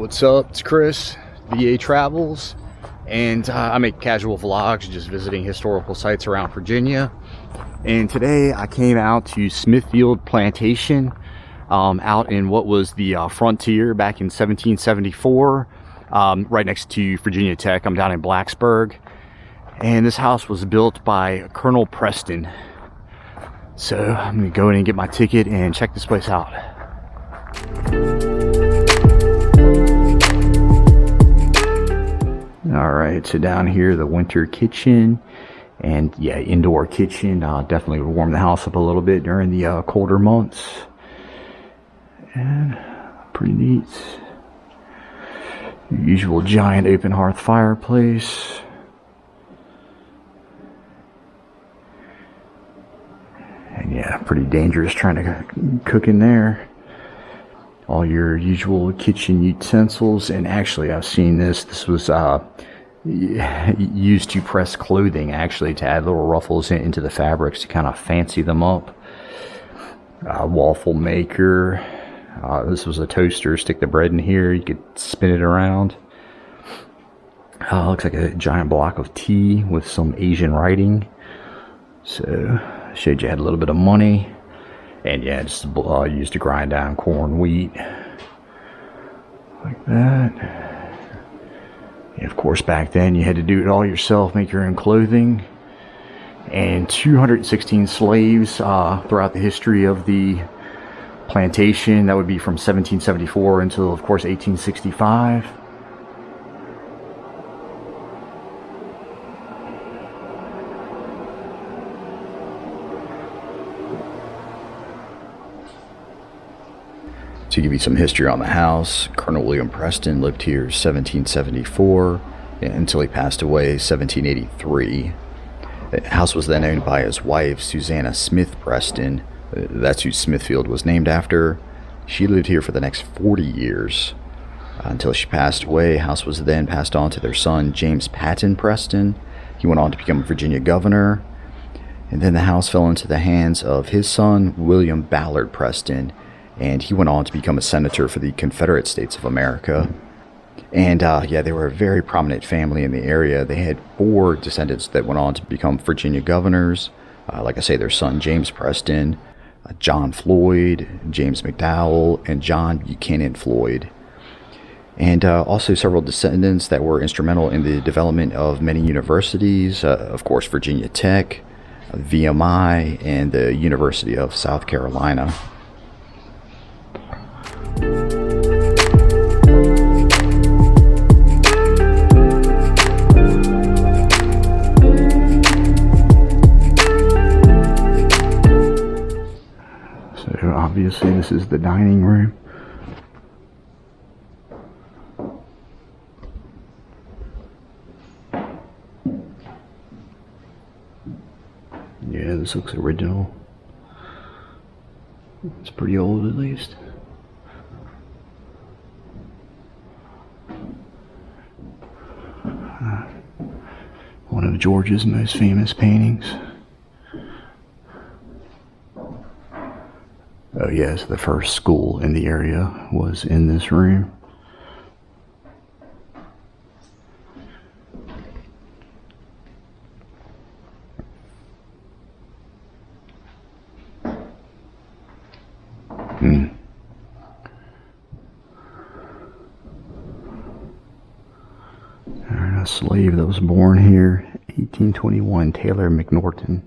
What's up? It's Chris, VA Travels, and I make casual vlogs just visiting historical sites around Virginia. And today I came out to Smithfield Plantation out in what was the frontier back in 1774, right next to Virginia Tech. I'm down in Blacksburg, and this house was built by Colonel Preston. So I'm gonna go in and get my ticket and check this place out. All right, so down here, the winter kitchen, and yeah, indoor kitchen. Definitely would warm the house up a little bit during the colder months. And pretty neat. Usual giant open hearth fireplace. And yeah, pretty dangerous trying to cook in there. All your usual kitchen utensils, and actually I've seen this was used to press clothing, actually, to add little ruffles into the fabrics to kind of fancy them up. Waffle maker. This was a toaster. Stick the bread in here, you could spin it around. Looks like a giant block of tea with some Asian writing. So showed you had a little bit of money. And yeah, just used to grind down corn, wheat, like that. And of course, back then you had to do it all yourself, make your own clothing. And 216 slaves throughout the history of the plantation. That would be from 1774 until, of course, 1865. To give you some history on the house, Colonel William Preston lived here 1774 until he passed away 1783. The house was then owned by his wife, Susanna Smith Preston. That's who Smithfield was named after. She lived here for the next 40 years until she passed away. The house was then passed on to their son, James Patton Preston. He went on to become Virginia governor. And then the house fell into the hands of his son, William Ballard Preston. And he went on to become a senator for the Confederate States of America. And yeah, they were a very prominent family in the area. They had 4 descendants that went on to become Virginia governors. Like I say, their son, James Preston, John Floyd, James McDowell, and John Buchanan Floyd. And also several descendants that were instrumental in the development of many universities. Of course, Virginia Tech, VMI, and the University of South Carolina. Obviously, this is the dining room. Yeah, this looks original. It's pretty old, at least. One of George's most famous paintings. Oh yes, the first school in the area was in this room. A slave that was born here, 1821, Taylor McNorton.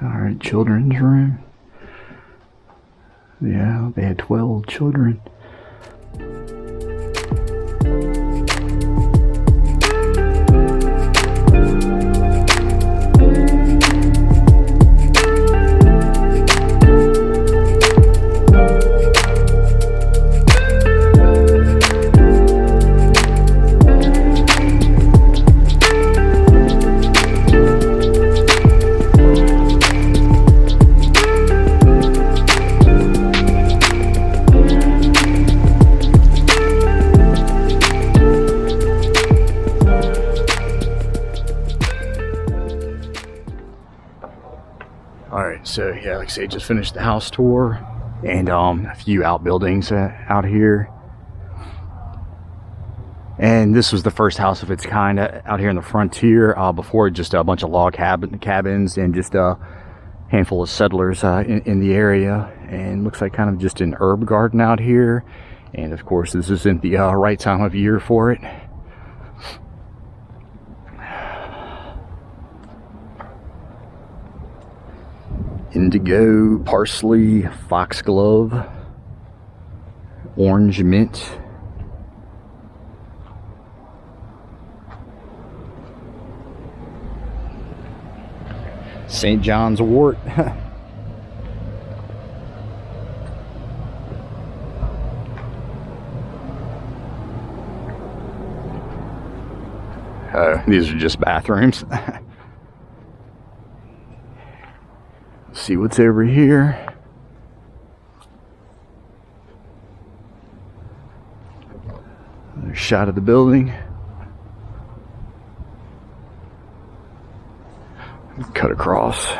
Alright, children's room. Yeah, they had 12 children. so yeah, like I say, just finished the house tour, and a few outbuildings out here. And this was the first house of its kind out here in the frontier. Before, just a bunch of log cabins and just a handful of settlers in the area. And looks like kind of just an herb garden out here. And of course, this isn't the right time of year for it. Indigo, parsley, foxglove, orange mint. St. John's wort. These are just bathrooms. See what's over here. Another shot of the building. Cut across.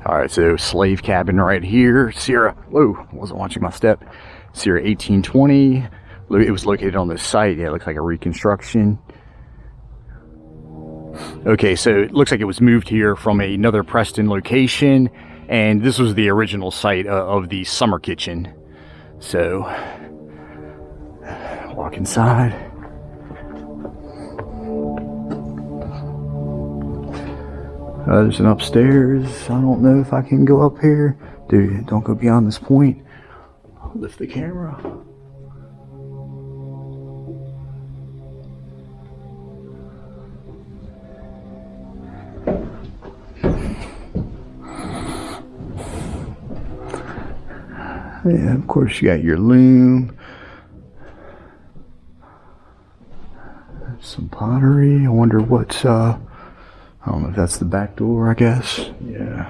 Alright, so slave cabin right here. Sierra, whoa, wasn't watching my step. Sierra 1820. It was located on this site. Yeah, it looks like a reconstruction. Okay, so it looks like it was moved here from another Preston location, and this was the original site of the summer kitchen. So, walk inside. There's an upstairs. I don't know if I can go up here. Dude, don't go beyond this point. I'll lift the camera. Yeah, of course you got your loom. Some pottery. I wonder what's I don't know if that's the back door, I guess. Yeah.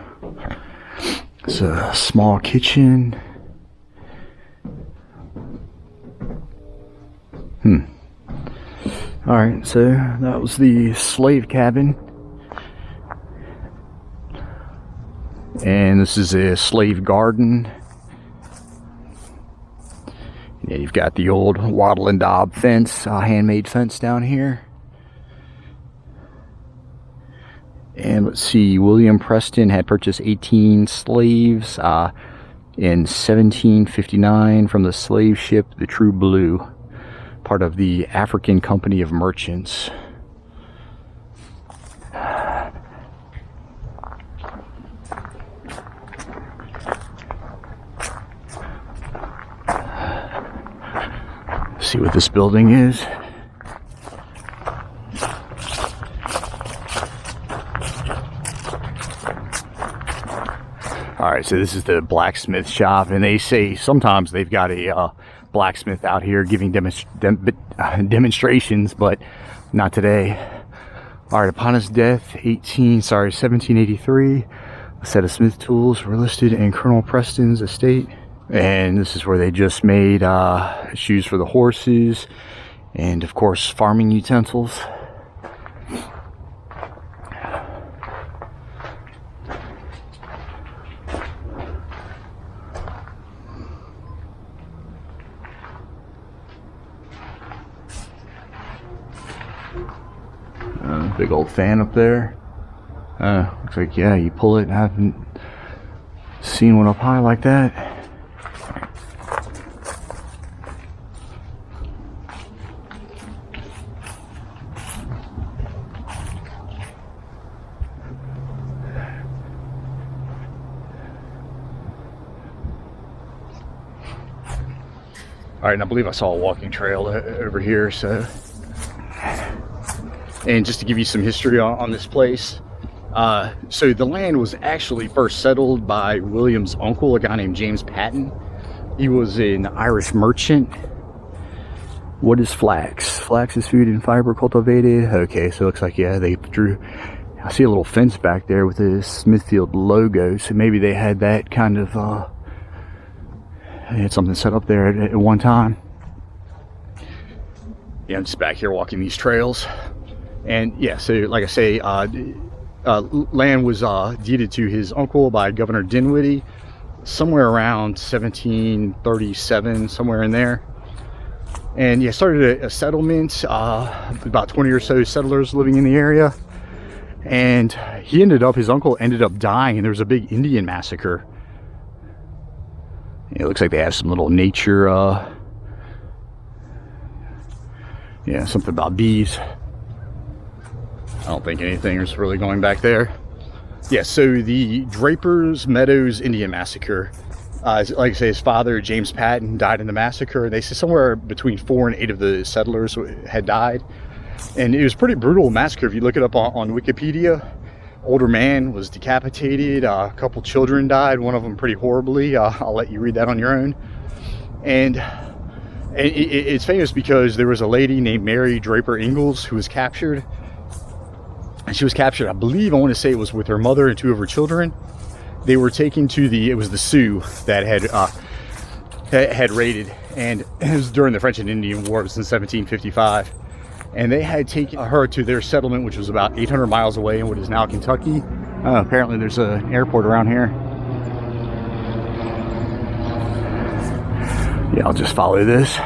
It's a small kitchen. Alright, so that was the slave cabin. And this is a slave garden. Yeah, you've got the old wattle and daub fence, handmade fence down here. And let's see, William Preston had purchased 18 slaves in 1759 from the slave ship the True Blue, part of the African Company of Merchants. See what this building is. Alright, so this is the blacksmith shop, and they say sometimes they've got a blacksmith out here giving demonstrations, but not today. Alright, upon his death, 1783, a set of smith tools were listed in Colonel Preston's estate. And this is where they just made shoes for the horses, and of course farming utensils. Big old fan up there. Looks like, yeah, you pull it. I haven't seen one up high like that. All right, and I believe I saw a walking trail over here, so. And just to give you some history on this place, so the land was actually first settled by William's uncle, a guy named James Patton. He was an Irish merchant. What is flax? Flax is food and fiber cultivated. Okay, so it looks like, yeah, they drew, I see a little fence back there with the Smithfield logo, so maybe they had that kind of, they had something set up there at one time. Yeah, I'm just back here walking these trails. And yeah, so like I say, land was deeded to his uncle by Governor Dinwiddie somewhere around 1737, somewhere in there. And yeah, started a settlement, about 20 or so settlers living in the area. And his uncle ended up dying, and there was a big Indian massacre. It looks like they have some little nature, yeah, something about bees. I don't think anything is really going back there. Yeah, so the Draper's Meadows Indian Massacre. Like I say, his father, James Patton, died in the massacre. They say somewhere between 4 and 8 of the settlers had died. And it was a pretty brutal massacre. If you look it up on Wikipedia, older man was decapitated. A couple children died, one of them pretty horribly. I'll let you read that on your own. And it's famous because there was a lady named Mary Draper Ingalls who was captured. And she was captured, I believe, I want to say it was with her mother and 2 of her children. They were taken to it was the Sioux that had raided, and it was during the French and Indian War. It was in 1755. And they had taken her to their settlement, which was about 800 miles away in what is now Kentucky. Apparently there's an airport around here. Yeah, I'll just follow this.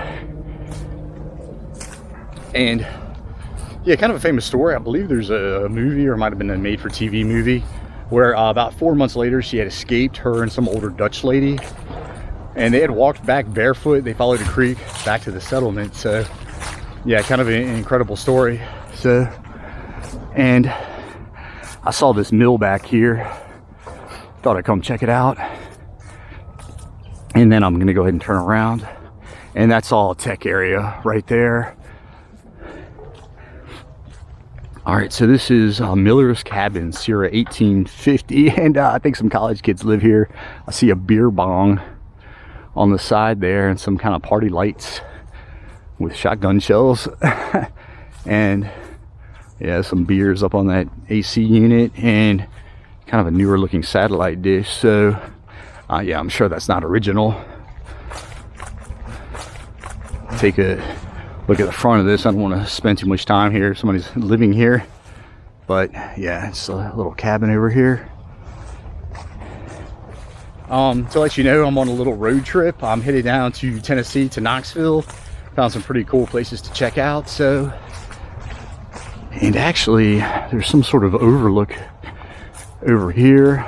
And yeah, kind of a famous story. I believe there's a movie, or it might have been a made-for-TV movie, where about 4 months later she had escaped, her and some older Dutch lady. And they had walked back barefoot. They followed a creek back to the settlement. So yeah, kind of an incredible story. So, and I saw this mill back here. Thought I'd come check it out. And then I'm gonna go ahead and turn around. And that's all tech area right there. All right, so this is Miller's Cabin, Sierra 1850. And I think some college kids live here. I see a beer bong on the side there and some kind of party lights with shotgun shells. And yeah, some beers up on that AC unit and kind of a newer looking satellite dish. So yeah, I'm sure that's not original. Take a look at the front of this. I don't want to spend too much time here. Somebody's living here. But yeah, it's a little cabin over here. To let you know, I'm on a little road trip. I'm headed down to Tennessee, to Knoxville. Found some pretty cool places to check out. So, and actually there's some sort of overlook over here,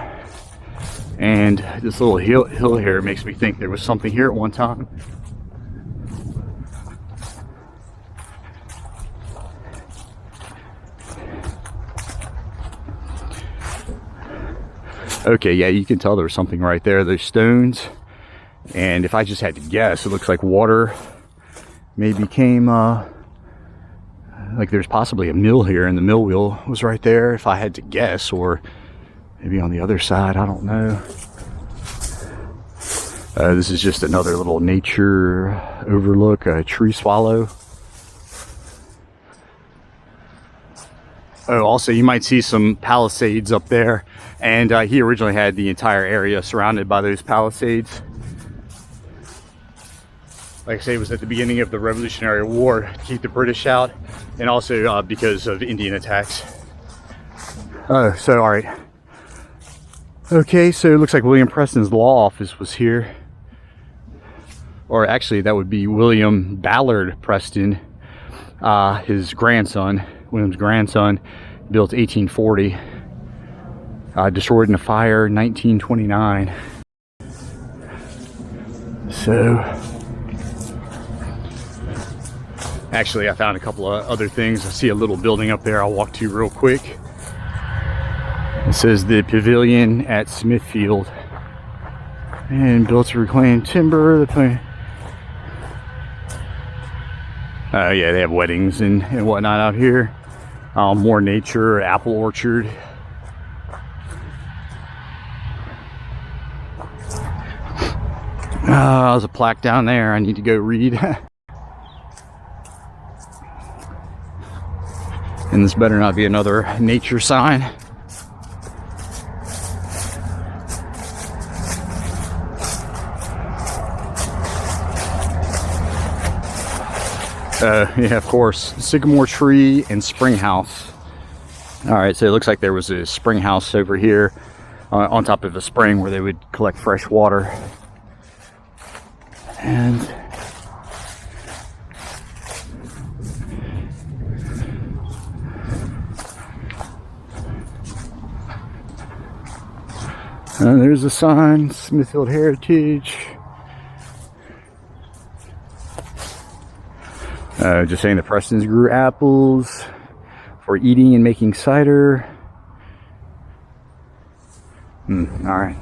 and this little hill here makes me think there was something here at one time. Okay, yeah, you can tell there was something right there, those stones. And if I just had to guess, it looks like water maybe came, like there's possibly a mill here, and the mill wheel was right there, if I had to guess, or maybe on the other side, I don't know. This is just another little nature overlook, a tree swallow. Oh, also you might see some palisades up there, and he originally had the entire area surrounded by those palisades. Like I say, it was at the beginning of the Revolutionary War to keep the British out, and also because of Indian attacks. Oh, so all right. Okay, so it looks like William Preston's law office was here. Or actually, that would be William Ballard Preston, his grandson. William's grandson, built 1840, destroyed in a fire 1929. So, actually I found a couple of other things. I see a little building up there I'll walk to real quick. It says the Pavilion at Smithfield, and built to reclaim timber. Yeah, they have weddings and whatnot out here. More nature, apple orchard. There's a plaque down there I need to go read. And this better not be another nature sign. Yeah, of course. Sycamore tree and spring house. All right, so it looks like there was a spring house over here on top of a spring where they would collect fresh water. And there's a sign, Smithfield Heritage. Just saying the Prestons grew apples for eating and making cider. All right.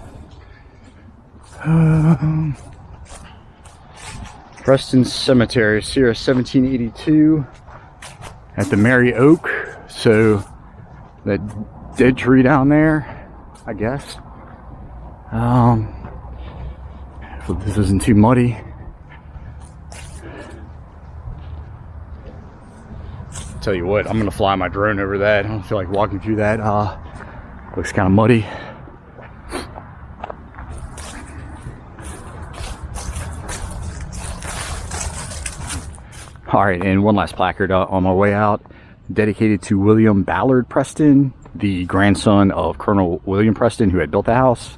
Preston Cemetery, Sierra 1782 at the Mary Oak. So that dead tree down there, I guess. Hope this isn't too muddy. Tell you what, I'm gonna fly my drone over that. I don't feel like walking through that. Looks kind of muddy. All right, and one last placard on my way out, dedicated to William Ballard Preston, the grandson of Colonel William Preston, who had built the house.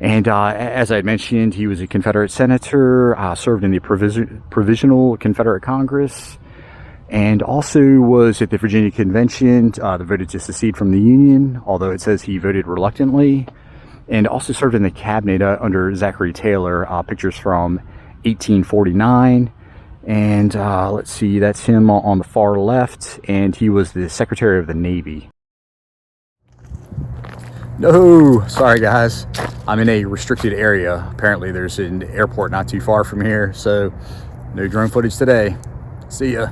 And as I had mentioned, he was a Confederate senator, served in the Provisional Confederate Congress, and also was at the Virginia Convention that voted to secede from the Union, although it says he voted reluctantly, and also served in the cabinet under Zachary Taylor. Pictures from 1849. And let's see, that's him on the far left, and he was the Secretary of the Navy. No, sorry guys, I'm in a restricted area. Apparently there's an airport not too far from here, so no drone footage today. See ya.